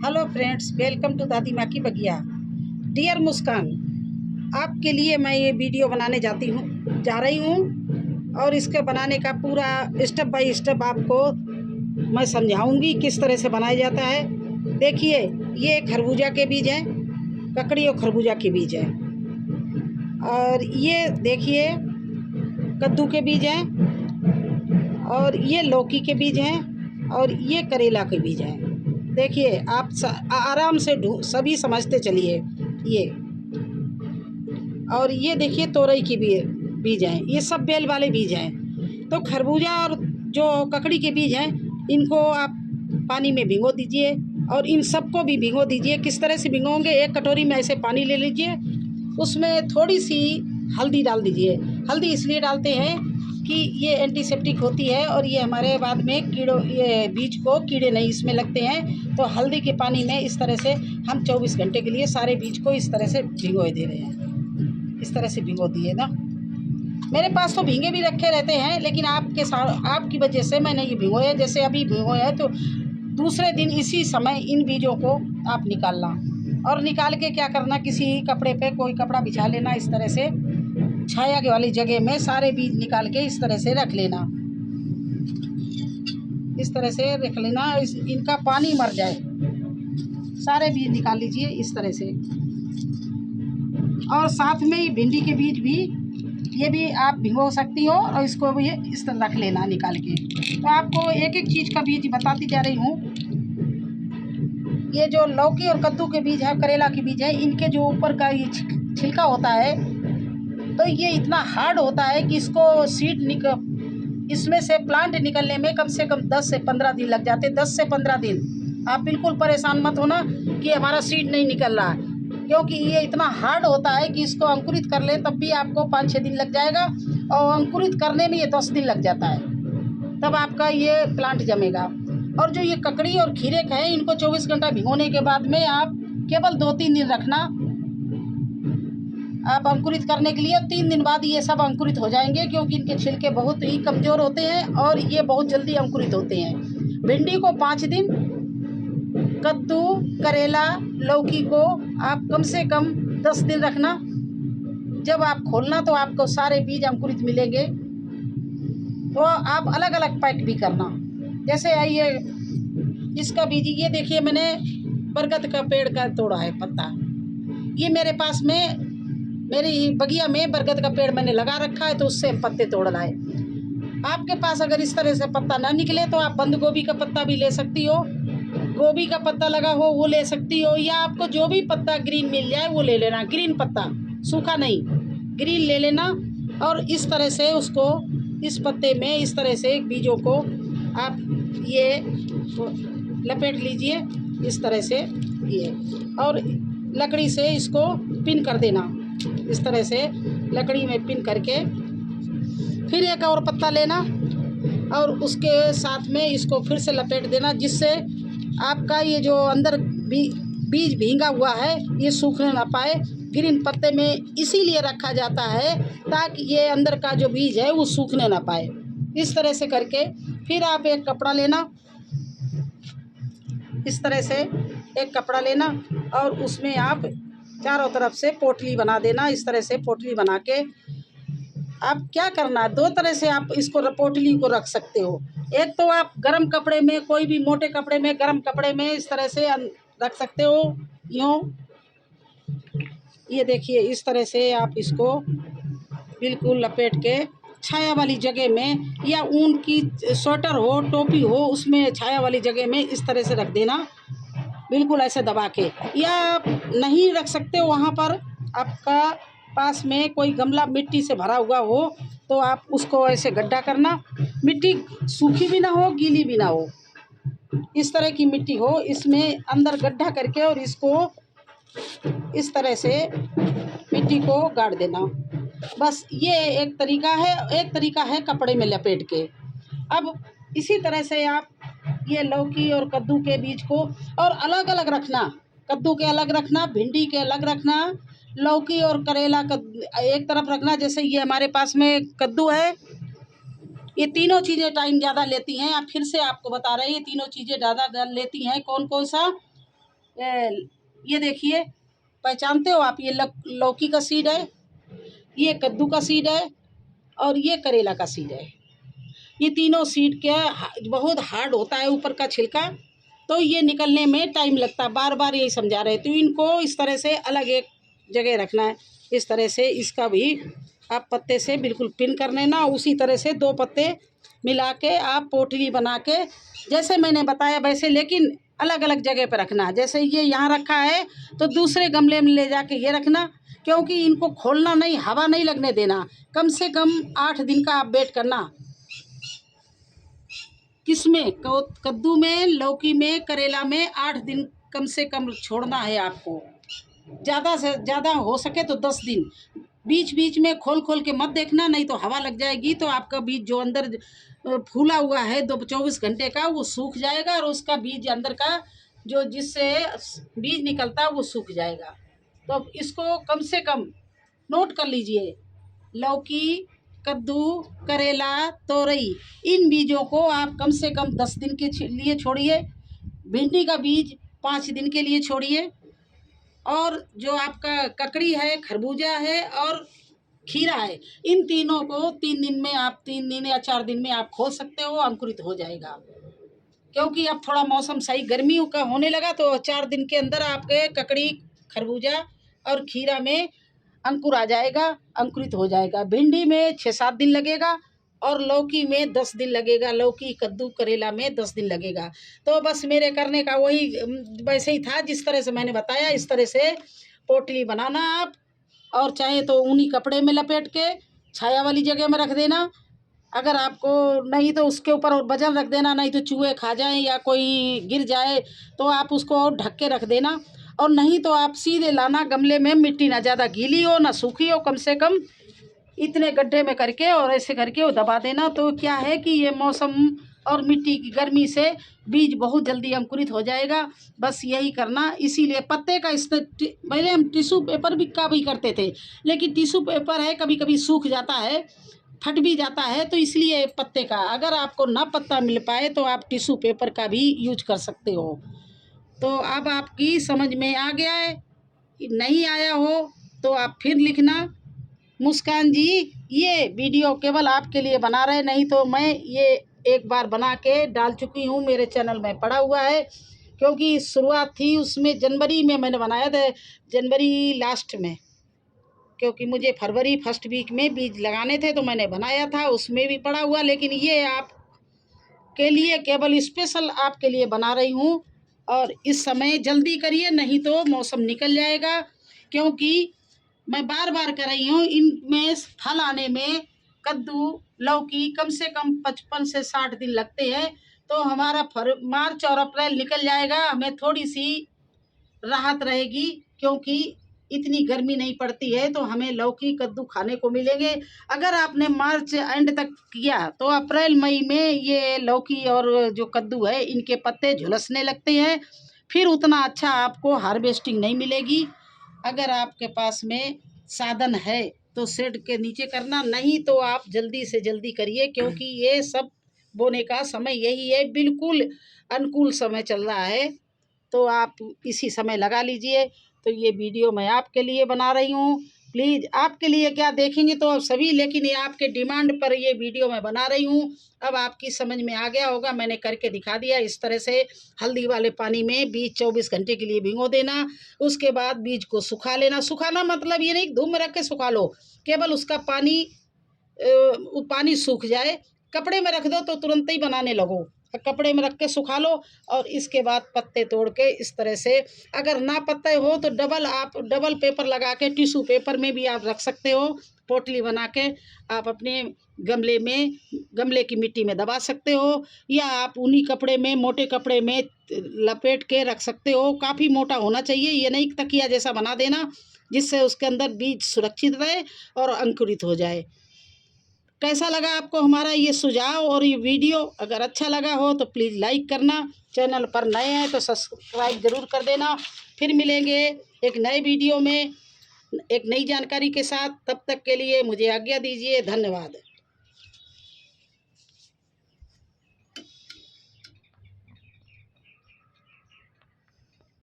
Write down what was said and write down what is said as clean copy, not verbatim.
Hello friends, welcome to दादी माँ की बगिया। डियर मुस्कान, आपके लिए मैं ये वीडियो बनाने जा रही हूँ और इसके बनाने का पूरा स्टेप बाय स्टेप आपको मैं समझाऊंगी किस तरह से बनाया जाता है। देखिए, ये खरबूजा के बीज हैं, ककड़ी और खरबूजा के बीज हैं। और ये देखिए कद्दू के बीज हैं, और ये लौकी के बीज हैं, और ये करेला के बीज हैं। देखिए, आप आराम से सभी समझते चलिए। ये और ये देखिए तोरई की बीज हैं, ये सब बेल वाले बीज हैं। तो खरबूजा और जो ककड़ी के बीज हैं, इनको आप पानी में भिगो दीजिए, और इन सबको भी भिगो दीजिए। किस तरह से भिगोंगे, एक कटोरी में ऐसे पानी ले लीजिए, उसमें थोड़ी सी हल्दी डाल दीजिए। हल्दी इसलिए डालते हैं कि ये एंटीसेप्टिक होती है, और ये हमारे बाद में ये बीज को कीड़े नहीं इसमें लगते हैं। तो हल्दी के पानी में इस तरह से हम 24 घंटे के लिए सारे बीज को इस तरह से भिगोए दे रहे हैं। इस तरह से भिगो दिए ना। मेरे पास तो भींगे भी रखे रहते हैं, लेकिन आपकी वजह से मैंने ये भिगोए। जैसे अभी भिगोए हैं तो दूसरे दिन इसी समय इन बीजों को आप निकालना, और निकाल के क्या करना, किसी कपड़े पे कोई कपड़ा बिछा लेना। इस तरह से छाया वाली जगह में सारे बीज निकाल के इस तरह से रख लेना। इस तरह से रख लेना, इनका पानी मर जाए। सारे बीज निकाल लीजिए इस तरह से। और साथ में ही भिंडी के बीज भी, ये भी आप भिगो सकती हो, और इसको भी इस तरह रख लेना निकाल के। तो आपको एक एक चीज़ का बीज बताती जा रही हूँ। ये जो लौकी और कद्दू के बीज है, करेला के बीज है, इनके जो ऊपर का ये छिलका होता है, तो ये इतना हार्ड होता है कि इसमें से प्लांट निकलने में कम से कम 10 से 15 दिन लग जाते हैं। 10 से 15 दिन। आप बिल्कुल परेशान मत होना कि हमारा सीड नहीं निकल रहा है, क्योंकि ये इतना हार्ड होता है कि इसको अंकुरित कर ले तब भी आपको 5-6 दिन लग जाएगा, और अंकुरित करने में ये 10 दिन लग जाता है, तब आपका ये प्लांट जमेगा। और जो ये ककड़ी और खीरे का है, इनको 24 घंटा भिगोने के बाद में आप केवल 2-3 दिन रखना आप अंकुरित करने के लिए। 3 दिन बाद ये सब अंकुरित हो जाएंगे, क्योंकि इनके छिलके बहुत ही कमज़ोर होते हैं और ये बहुत जल्दी अंकुरित होते हैं। भिंडी को 5 दिन, कद्दू, करेला, लौकी को आप कम से कम 10 दिन रखना। जब आप खोलना तो आपको सारे बीज अंकुरित मिलेंगे। तो आप अलग अलग पैक भी करना। जैसे ये इसका बीज, ये देखिए मैंने बरगद का पेड़ का तोड़ा है पत्ता। ये मेरे पास में, मेरी बगिया में बरगद का पेड़ मैंने लगा रखा है, तो उससे पत्ते तोड़ लाए। आपके पास अगर इस तरह से पत्ता ना निकले तो आप बंद गोभी का पत्ता भी ले सकती हो, गोभी का पत्ता लगा हो वो ले सकती हो, या आपको जो भी पत्ता ग्रीन मिल जाए वो ले लेना। ग्रीन पत्ता, सूखा नहीं, ग्रीन ले लेना। और इस तरह से उसको इस पत्ते में इस तरह से बीजों को आप ये लपेट लीजिए इस तरह से ये, और लकड़ी से इसको पिन कर देना। इस तरह से लकड़ी में पिन करके फिर एक और पत्ता लेना, और उसके साथ में इसको फिर से लपेट देना, जिससे आपका ये जो अंदर बीज भींगा हुआ है ये सूखने ना पाए। ग्रीन पत्ते में इसीलिए रखा जाता है ताकि ये अंदर का जो बीज है वो सूखने ना पाए। इस तरह से करके फिर आप एक कपड़ा लेना, इस तरह से एक कपड़ा लेना, और उसमें आप चारों तरफ से पोटली बना देना। इस तरह से पोटली बना के आप क्या करना, 2 तरह से आप इसको पोटली को रख सकते हो। एक तो आप गरम कपड़े में, कोई भी मोटे कपड़े में, गरम कपड़े में इस तरह से रख सकते हो। यूँ ये देखिए इस तरह से आप इसको बिल्कुल लपेट के छाया वाली जगह में, या ऊन की स्वेटर हो, टोपी हो, उसमें छाया वाली जगह में इस तरह से रख देना, बिल्कुल ऐसे दबा के। या आप नहीं रख सकते हो, वहाँ पर आपका पास में कोई गमला मिट्टी से भरा हुआ हो तो आप उसको ऐसे गड्ढा करना। मिट्टी सूखी भी ना हो, गीली भी ना हो, इस तरह की मिट्टी हो, इसमें अंदर गड्ढा करके और इसको इस तरह से मिट्टी को गाड़ देना। बस ये एक तरीका है कपड़े में लपेट के। अब इसी तरह से आप ये लौकी और कद्दू के बीज को और अलग अलग रखना। कद्दू के अलग रखना, भिंडी के अलग रखना, लौकी और करेला एक तरफ रखना। जैसे ये हमारे पास में कद्दू है, ये तीनों चीज़ें टाइम ज़्यादा लेती हैं। आप फिर से आपको बता रहे हैं, ये तीनों चीज़ें ज़्यादा लेती हैं। कौन कौन सा, ये देखिए, पहचानते हो आप, ये लौकी का सीड है, ये कद्दू का सीड है और ये करेला का सीड है। ये तीनों सीड के बहुत हार्ड होता है ऊपर का छिलका, तो ये निकलने में टाइम लगता है। बार बार यही समझा रहे, तो इनको इस तरह से अलग एक जगह रखना है। इस तरह से इसका भी आप पत्ते से बिल्कुल पिन कर लेना। उसी तरह से 2 पत्ते मिला के आप पोटली बना के जैसे मैंने बताया वैसे, लेकिन अलग अलग जगह पर रखना। जैसे ये यहाँ रखा है तो दूसरे गमले में ले जाके ये रखना, क्योंकि इनको खोलना नहीं, हवा नहीं लगने देना। कम से कम 8 दिन का आप वेट करना। किसमें? कद्दू में, लौकी में, करेला में 8 दिन कम से कम छोड़ना है आपको। ज़्यादा से ज़्यादा हो सके तो 10 दिन। बीच बीच में खोल खोल के मत देखना, नहीं तो हवा लग जाएगी तो आपका बीज जो अंदर फूला हुआ है 24 घंटे का, वो सूख जाएगा और उसका बीज अंदर का जो जिससे बीज निकलता है वो सूख जाएगा। तो अब इसको कम से कम नोट कर लीजिए। लौकी, कद्दू, करेला, तोरई, इन बीजों को आप कम से कम 10 दिन के लिए छोड़िए। भिंडी का बीज 5 दिन के लिए छोड़िए। और जो आपका ककड़ी है, खरबूजा है और खीरा है, इन तीनों को 3 दिन में आप 3 दिन या 4 दिन में आप खोल सकते हो, अंकुरित हो जाएगा। क्योंकि अब थोड़ा मौसम सही गर्मियों का होने लगा, तो 4 दिन के अंदर आपके ककड़ी, खरबूजा और खीरा में अंकुर आ जाएगा, अंकुरित हो जाएगा। भिंडी में 6-7 दिन लगेगा और लौकी में 10 दिन लगेगा। लौकी, कद्दू, करेला में 10 दिन लगेगा। तो बस मेरे करने का वही वैसे ही था, जिस तरह से मैंने बताया इस तरह से पोटली बनाना आप। और चाहे तो ऊनी कपड़े में लपेट के छाया वाली जगह में रख देना। अगर आपको नहीं तो उसके ऊपर और वजन रख देना, नहीं तो चूहे खा जाएं या कोई गिर जाए तो आप उसको ढक के रख देना। और नहीं तो आप सीधे लाना गमले में, मिट्टी ना ज़्यादा गीली हो ना सूखी हो, कम से कम इतने गड्ढे में करके और ऐसे करके वो दबा देना। तो क्या है कि ये मौसम और मिट्टी की गर्मी से बीज बहुत जल्दी अंकुरित हो जाएगा। बस यही करना। इसीलिए पत्ते का पहले हम टिश्यू पेपर भी का भी करते थे, लेकिन टिश्यू पेपर है कभी कभी सूख जाता है, फट भी जाता है, तो इसलिए पत्ते का, अगर आपको ना पत्ता मिल पाए तो आप टिश्यू पेपर का भी यूज कर सकते हो। तो अब आपकी समझ में आ गया है। नहीं आया हो तो आप फिर लिखना। मुस्कान जी, ये वीडियो केवल आपके लिए बना रहे, नहीं तो मैं ये एक बार बना के डाल चुकी हूँ, मेरे चैनल में पड़ा हुआ है। क्योंकि शुरुआत थी उसमें जनवरी में मैंने बनाया था, जनवरी लास्ट में, क्योंकि मुझे फरवरी फर्स्ट वीक में बीज लगाने थे तो मैंने बनाया था, उसमें भी पड़ा हुआ। लेकिन ये आप के लिए केवल स्पेशल आपके लिए बना रही हूँ। और इस समय जल्दी करिए, नहीं तो मौसम निकल जाएगा। क्योंकि मैं बार बार कर रही हूँ, इनमें फल आने में कद्दू, लौकी कम से कम 55 से 60 दिन लगते हैं। तो हमारा मार्च और अप्रैल निकल जाएगा, हमें थोड़ी सी राहत रहेगी। क्योंकि इतनी गर्मी नहीं पड़ती है, तो हमें लौकी, कद्दू खाने को मिलेंगे। अगर आपने मार्च एंड तक किया तो अप्रैल मई में ये लौकी और जो कद्दू है इनके पत्ते झुलसने लगते हैं, फिर उतना अच्छा आपको हार्वेस्टिंग नहीं मिलेगी। अगर आपके पास में साधन है तो शेड के नीचे करना, नहीं तो आप जल्दी से जल्दी करिए। क्योंकि ये सब बोने का समय यही है, बिल्कुल अनुकूल समय चल रहा है, तो आप इसी समय लगा लीजिए। तो ये वीडियो मैं आपके लिए बना रही हूँ। प्लीज़, आपके लिए क्या देखेंगे तो आप सभी, लेकिन ये आपके डिमांड पर ये वीडियो मैं बना रही हूँ। अब आपकी समझ में आ गया होगा, मैंने करके दिखा दिया। इस तरह से हल्दी वाले पानी में बीज 24 घंटे के लिए भिगो देना। उसके बाद बीज को सुखा लेना। सुखाना मतलब ये नहीं धूप में रख के सुखा लो, केवल उसका पानी पानी सूख जाए, कपड़े में रख दो तो तुरंत ही बनाने लगो। कपड़े में रख के सुखा लो और इसके बाद पत्ते तोड़ के इस तरह से, अगर ना पत्ते हो तो डबल पेपर लगा के टिश्यू पेपर में भी आप रख सकते हो। पोटली बना के आप अपने गमले की मिट्टी में दबा सकते हो, या आप ऊनी कपड़े में, मोटे कपड़े में लपेट के रख सकते हो। काफ़ी मोटा होना चाहिए, ये नहीं तकिया जैसा बना देना, जिससे उसके अंदर बीज सुरक्षित रहे और अंकुरित हो जाए। कैसा लगा आपको हमारा ये सुझाव और ये वीडियो? अगर अच्छा लगा हो तो प्लीज़ लाइक करना। चैनल पर नए हैं तो सब्सक्राइब ज़रूर कर देना। फिर मिलेंगे एक नए वीडियो में एक नई जानकारी के साथ। तब तक के लिए मुझे आज्ञा दीजिए। धन्यवाद।